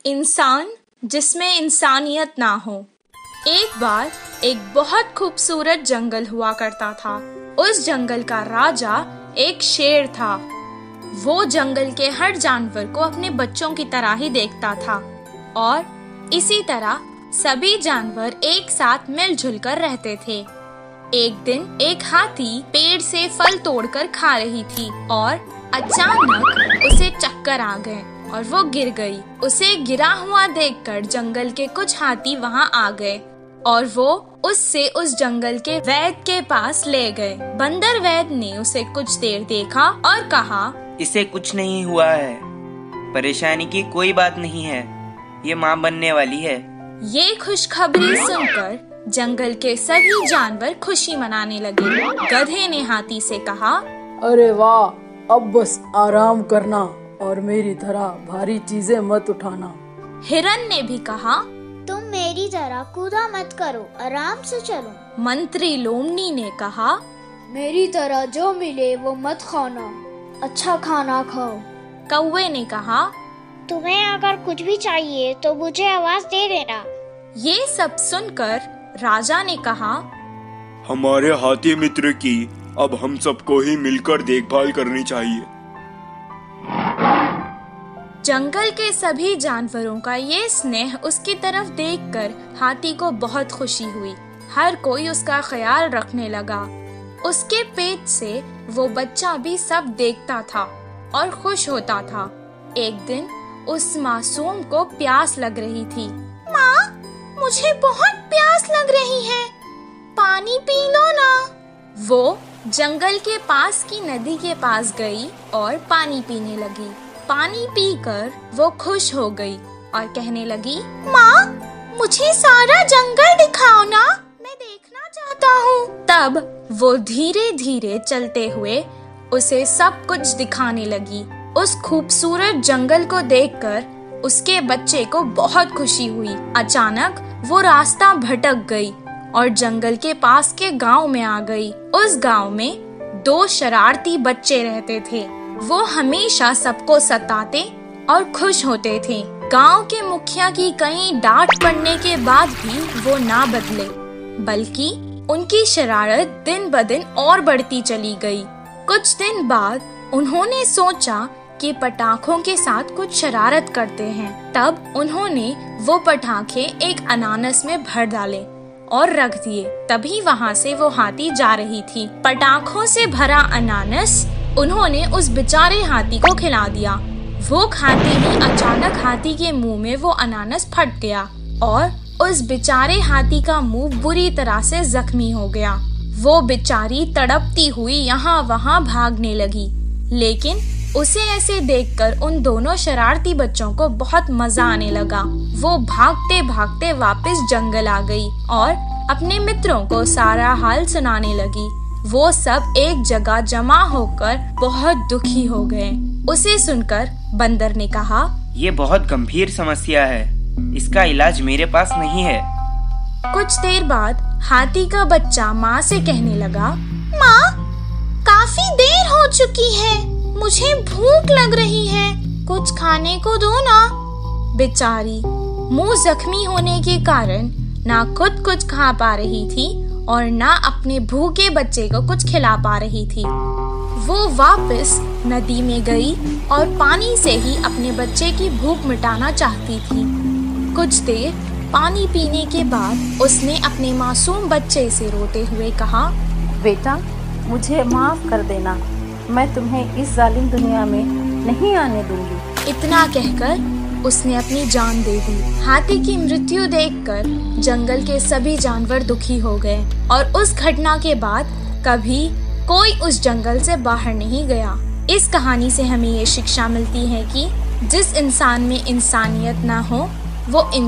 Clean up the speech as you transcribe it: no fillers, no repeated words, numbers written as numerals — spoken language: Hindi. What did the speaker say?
इंसान जिसमें इंसानियत ना हो। एक बार एक बहुत खूबसूरत जंगल हुआ करता था। उस जंगल का राजा एक शेर था। वो जंगल के हर जानवर को अपने बच्चों की तरह ही देखता था और इसी तरह सभी जानवर एक साथ मिलजुल कर रहते थे। एक दिन एक हाथी पेड़ से फल तोड़कर खा रही थी और अचानक उसे चक्कर आ गए और वो गिर गई। उसे गिरा हुआ देखकर जंगल के कुछ हाथी वहाँ आ गए और वो उससे उस जंगल के वैद्य के पास ले गए। बंदर वैद्य ने उसे कुछ देर देखा और कहा, इसे कुछ नहीं हुआ है, परेशानी की कोई बात नहीं है, ये माँ बनने वाली है। ये खुशखबरी सुनकर जंगल के सभी जानवर खुशी मनाने लगे। गधे ने हाथी से कहा, अरे वाह, अब बस आराम करना और मेरी तरह भारी चीजें मत उठाना। हिरन ने भी कहा, तुम मेरी तरह कूदा मत करो, आराम से चलो। मंत्री लोमड़ी ने कहा, मेरी तरह जो मिले वो मत खाना, अच्छा खाना खाओ। कौवे ने कहा, तुम्हें अगर कुछ भी चाहिए तो मुझे आवाज दे देना। ये सब सुनकर राजा ने कहा, हमारे हाथी मित्र की अब हम सबको ही मिलकर देखभाल करनी चाहिए। जंगल के सभी जानवरों का ये स्नेह उसकी तरफ देखकर हाथी को बहुत खुशी हुई। हर कोई उसका ख्याल रखने लगा। उसके पेट से वो बच्चा भी सब देखता था और खुश होता था। एक दिन उस मासूम को प्यास लग रही थी। माँ, मुझे बहुत प्यास लग रही है, पानी पी लो ना। वो जंगल के पास की नदी के पास गई और पानी पीने लगी। पानी पीकर वो खुश हो गई और कहने लगी, माँ, मुझे सारा जंगल दिखाओ ना, मैं देखना चाहता हूँ। तब वो धीरे धीरे चलते हुए उसे सब कुछ दिखाने लगी। उस खूबसूरत जंगल को देखकर उसके बच्चे को बहुत खुशी हुई। अचानक वो रास्ता भटक गई और जंगल के पास के गांव में आ गई। उस गांव में 2 शरारती बच्चे रहते थे। वो हमेशा सबको सताते और खुश होते थे। गांव के मुखिया की कई डांट पड़ने के बाद भी वो ना बदले, बल्कि उनकी शरारत दिन ब दिन और बढ़ती चली गई। कुछ दिन बाद उन्होंने सोचा कि पटाखों के साथ कुछ शरारत करते हैं। तब उन्होंने वो पटाखे एक अनानास में भर डाले और रख दिए। तभी वहाँ से वो हाथी जा रही थी। पटाखों से भरा अनानास उन्होंने उस बेचारे हाथी को खिला दिया। वो खाते ही अचानक हाथी के मुंह में वो अनानास फट गया और उस बेचारे हाथी का मुंह बुरी तरह से जख्मी हो गया। वो बेचारी तड़पती हुई यहाँ वहाँ भागने लगी, लेकिन उसे ऐसे देखकर उन दोनों शरारती बच्चों को बहुत मजा आने लगा। वो भागते भागते वापस जंगल आ गई और अपने मित्रों को सारा हाल सुनाने लगी। वो सब एक जगह जमा होकर बहुत दुखी हो गए। उसे सुनकर बंदर ने कहा, ये बहुत गंभीर समस्या है, इसका इलाज मेरे पास नहीं है। कुछ देर बाद हाथी का बच्चा माँ से कहने लगा, माँ, काफी देर हो चुकी है, मुझे भूख लग रही है, कुछ खाने को दो ना। बेचारी मुंह जख्मी होने के कारण ना खुद कुछ खा पा रही थी और ना अपने भूखे बच्चे को कुछ खिला पा रही थी। वो वापस नदी में गई और पानी से ही अपने बच्चे की भूख मिटाना चाहती थी। कुछ देर पानी पीने के बाद उसने अपने मासूम बच्चे से रोते हुए कहा, बेटा, मुझे माफ कर देना, मैं तुम्हें इस जालिम दुनिया में नहीं आने दूंगी। इतना कहकर उसने अपनी जान दे दी। हाथी की मृत्यु देखकर जंगल के सभी जानवर दुखी हो गए और उस घटना के बाद कभी कोई उस जंगल से बाहर नहीं गया। इस कहानी से हमें ये शिक्षा मिलती है कि जिस इंसान में इंसानियत ना हो वो